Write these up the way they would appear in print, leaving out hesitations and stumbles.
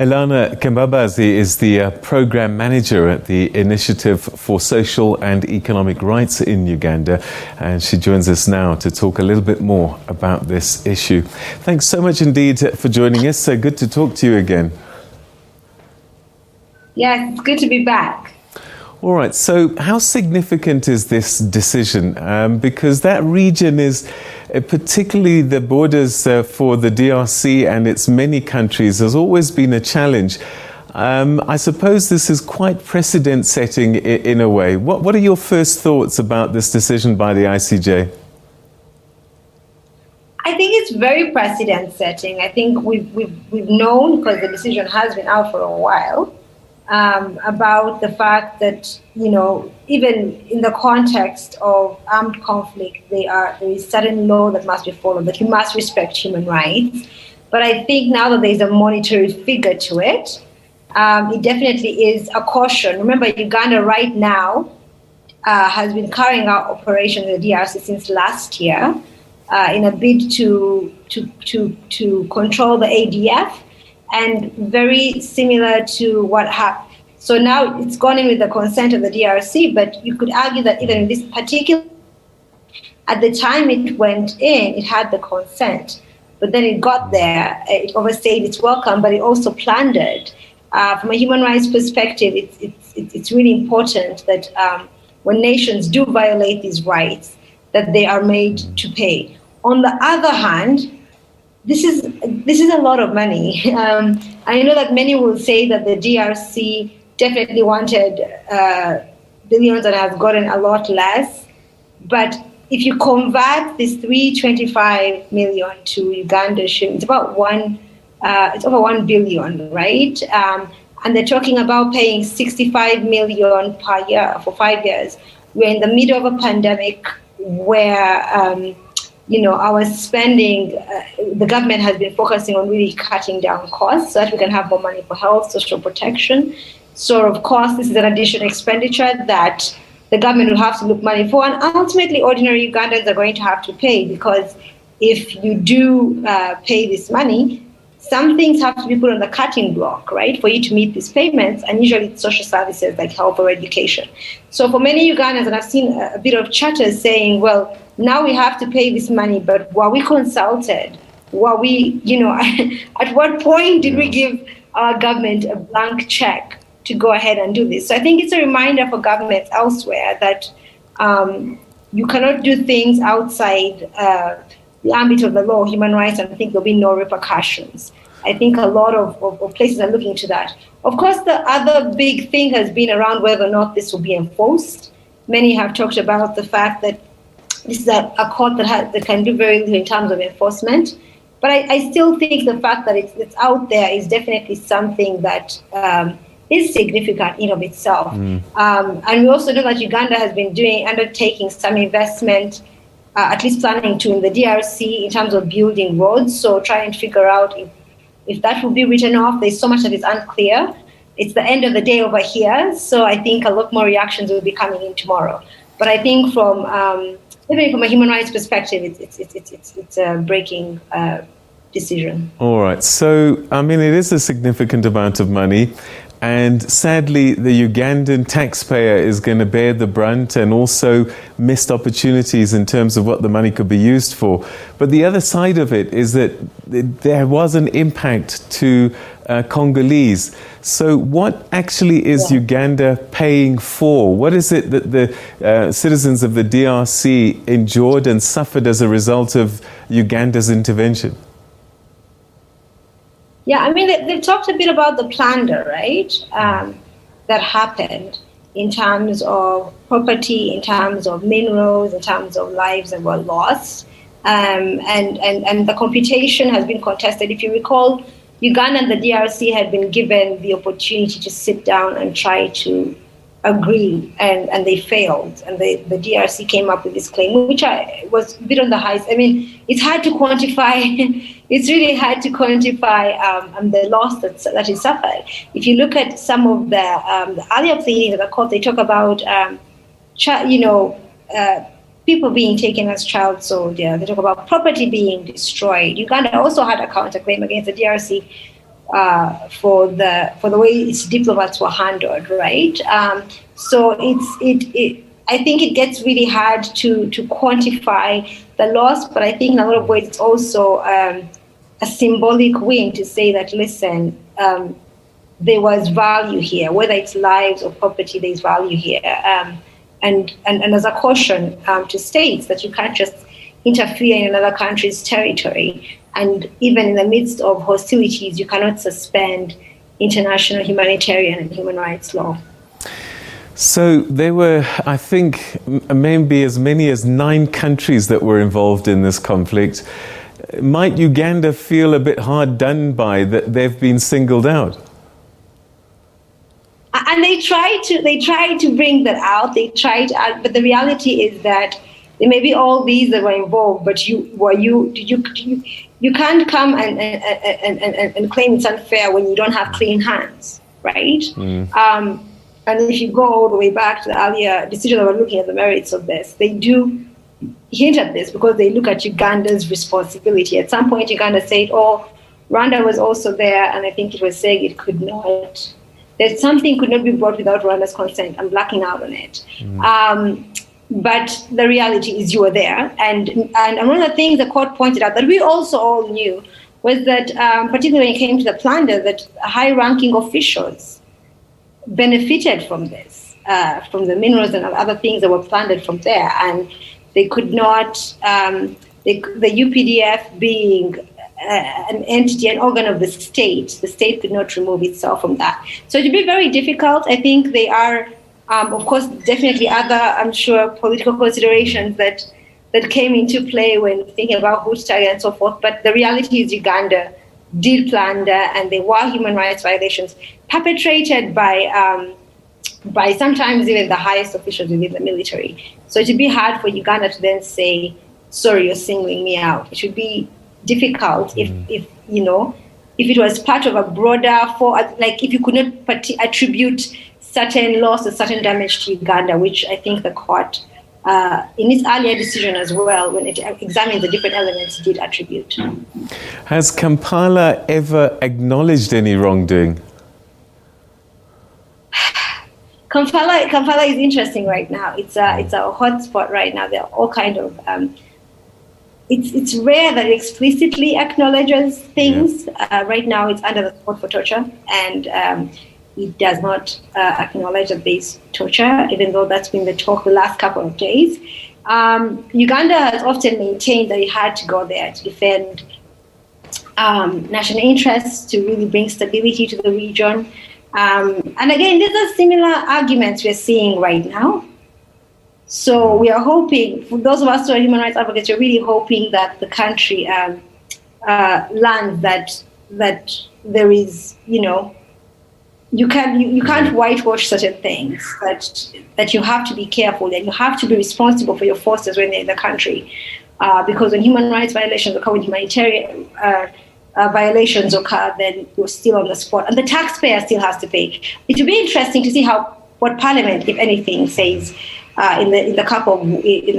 Allana Kembabazi is the program manager at the Initiative for Social and Economic Rights in Uganda, and she joins us now to talk a little bit more about this issue. Thanks so much indeed for joining us. So good to talk to you again. Yes, it's good to be back. All right, so how significant is this decision? Because that region is, particularly the borders for the DRC and its many countries, has always been a challenge. I suppose this is quite precedent-setting in a way. What are your first thoughts about this decision by the ICJ? I think it's very precedent-setting. I think we've known, because the decision has been out for a while, about the fact that, even in the context of armed conflict, there is certain law that must be followed, that you must respect human rights. But I think now that there is a monetary figure to it, it definitely is a caution. Remember, Uganda right now has been carrying out operations in the DRC since last year in a bid to control the ADF. And very similar to what happened. So now it's gone in with the consent of the DRC, but you could argue that even in this particular, at the time it went in, it had the consent. But then it got there, it overstayed its welcome, but it also plundered. From a human rights perspective, it's really important that when nations do violate these rights, that they are made to pay. On the other hand, this is a lot of money. I know that many will say that the DRC definitely wanted billions and has gotten a lot less. But if you convert this 325 million to Uganda shillings, it's about it's over 1 billion, right? And they're talking about paying 65 million per year for 5 years. We're in the middle of a pandemic where our spending, the government has been focusing on really cutting down costs so that we can have more money for health, social protection. So, of course, this is an additional expenditure that the government will have to look money for. And ultimately, ordinary Ugandans are going to have to pay, because if you do pay this money, some things have to be put on the cutting block, right, for you to meet these payments. And usually it's social services like health or education. So for many Ugandans, and I've seen a bit of chatter saying, well, now we have to pay this money, but were we consulted? Were we, at what point did we give our government a blank check to go ahead and do this? So I think it's a reminder for governments elsewhere that you cannot do things outside the ambit of the law, human rights, and I think there'll be no repercussions. I think a lot of places are looking to that. Of course, the other big thing has been around whether or not this will be enforced. Many have talked about the fact that this is a court that can do very little in terms of enforcement. But I still think the fact that it's out there is definitely something that is significant in of itself. And we also know that Uganda has been undertaking some investment, at least planning to, in the DRC in terms of building roads. So trying to figure out if that will be written off. There's so much that is unclear. It's the end of the day over here. So I think a lot more reactions will be coming in tomorrow. But I think even from a human rights perspective, it's a breaking decision. All right. So, it is a significant amount of money. And sadly, the Ugandan taxpayer is going to bear the brunt, and also missed opportunities in terms of what the money could be used for. But the other side of it is that there was an impact to Congolese. So what actually is Uganda paying for? What is it that the citizens of the DRC endured and suffered as a result of Uganda's intervention? Yeah, they've talked a bit about the plunder, right, that happened in terms of property, in terms of minerals, in terms of lives that were lost. And the computation has been contested. If you recall, Uganda and the DRC had been given the opportunity to sit down and try to agree, and they failed. And the DRC came up with this claim, which was a bit on the high side. It's hard to quantify. It's really hard to quantify the loss that is suffered. If you look at some of the earlier pleadings of the court, they talk about people being taken as child soldiers. They talk about property being destroyed. Uganda also had a counterclaim against the DRC for the way its diplomats were handled, right? So I think it gets really hard to quantify the loss, but I think in a lot of ways it's also a symbolic win to say that, listen, there was value here, whether it's lives or property, there's value here. And as a caution to states that you can't just interfere in another country's territory. And even in the midst of hostilities, you cannot suspend international humanitarian and human rights law. So there were, I think, maybe as many as 9 countries that were involved in this conflict. Might Uganda feel a bit hard done by that they've been singled out? And they try to bring that out. But the reality is that there may be all these that were involved, but you can't come and claim it's unfair when you don't have clean hands, right? And if you go all the way back to the earlier decision that we're looking at the merits of this, they do hint at this because they look at Uganda's responsibility. At some point, Uganda said, "Oh, Rwanda was also there," and I think it was saying it could not. That something could not be brought without Rwanda's consent. I'm blacking out on it. But the reality is you were there. And one of the things the court pointed out that we also all knew was that, particularly when it came to the plunder, that high-ranking officials benefited from this, from the minerals and other things that were plundered from there. And they could not, the UPDF being an entity, an organ of the state could not remove itself from that. So it would be very difficult. I think they are, of course, definitely other, I'm sure, political considerations that came into play when thinking about Houthi and so forth. But the reality is Uganda did plunder, and there were human rights violations perpetrated by sometimes even the highest officials within the military. So it would be hard for Uganda to then say, sorry, you're singling me out. It should be difficult if it was part of a broader, if you could not attribute certain loss or certain damage to Uganda, which I think the court, in its earlier decision as well, when it examined the different elements, did attribute. Has Kampala ever acknowledged any wrongdoing? Kampala is interesting right now. It's a hot spot right now. There are all kind of. It's rare that it explicitly acknowledges things. Yeah. Right now, it's under the court for torture, and it does not acknowledge that there's torture, even though that's been the talk the last couple of days. Uganda has often maintained that it had to go there to defend national interests, to really bring stability to the region. And again, these are similar arguments we're seeing right now. So we are hoping, for those of us who are human rights advocates, we're really hoping that the country learns that there is, you can't whitewash certain things, that you have to be careful, that you have to be responsible for your forces when they're in the country. Because when human rights violations occur, when humanitarian violations occur, then you're still on the spot. And the taxpayer still has to pay. It will be interesting to see what Parliament, if anything, says in the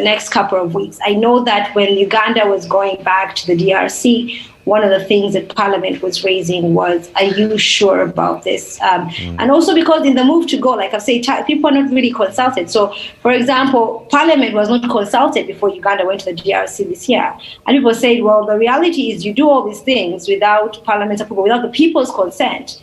next couple of weeks. I know that when Uganda was going back to the DRC, one of the things that Parliament was raising was, are you sure about this? And also because in the move to go, like I say, people are not really consulted. So, for example, Parliament was not consulted before Uganda went to the DRC this year. And people said, well, the reality is you do all these things without Parliament's approval, without the people's consent.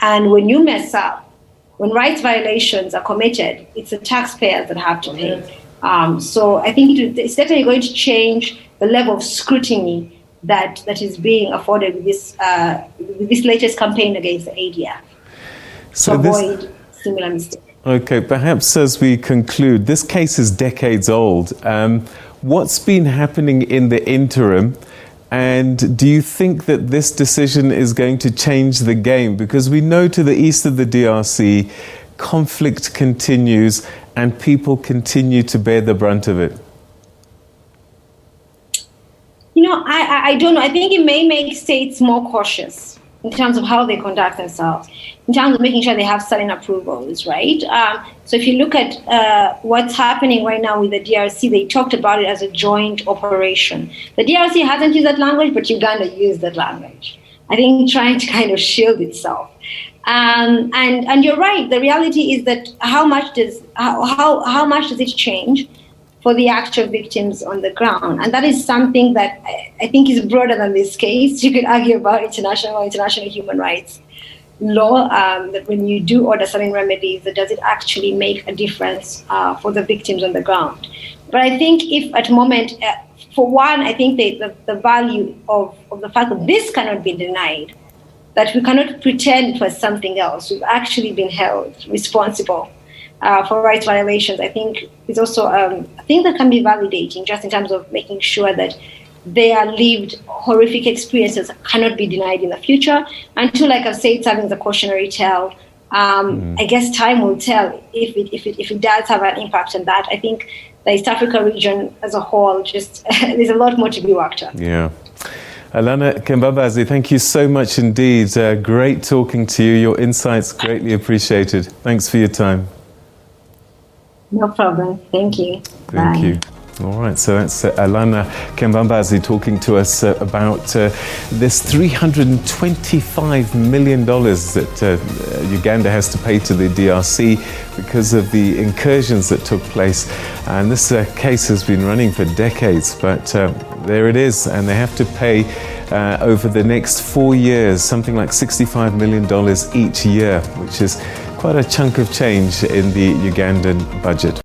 And when you mess up, when rights violations are committed, it's the taxpayers that have to pay. So I think it's definitely going to change the level of scrutiny that is being afforded with this latest campaign against the ADF to avoid similar mistakes. Okay, perhaps as we conclude, this case is decades old. What's been happening in the interim? And do you think that this decision is going to change the game? Because we know to the east of the DRC, conflict continues and people continue to bear the brunt of it. I don't know. I think it may make states more cautious in terms of how they conduct themselves, in terms of making sure they have certain approvals, right? So if you look at what's happening right now with the DRC, they talked about it as a joint operation. The DRC hasn't used that language, but Uganda used that language. I think, trying to kind of shield itself. And you're right. The reality is that how much does it change for the actual victims on the ground? And that is something that I think is broader than this case. You could argue about international human rights law, that when you do order certain remedies, that does it actually make a difference for the victims on the ground? But I think if at the moment, for one, I think the value of the fact that this cannot be denied, that we cannot pretend it was something else. We've actually been held responsible for rights violations. I think is also a thing that can be validating, just in terms of making sure that their lived horrific experiences cannot be denied in the future. Until, like I've said, serving the cautionary tale. I guess time will tell if it does have an impact on that. I think the East Africa region as a whole, just there's a lot more to be worked on. Yeah. Allana Kembabazi, thank you so much indeed. Great talking to you. Your insights greatly appreciated. Thanks for your time. No problem. Thank you. Thank Bye. you. All right, so that's Allana Kembabazi talking to us about this $325 million that Uganda has to pay to the DRC because of the incursions that took place. And this case has been running for decades, but there it is, and they have to pay over the next 4 years, something like $65 million each year, which is quite a chunk of change in the Ugandan budget.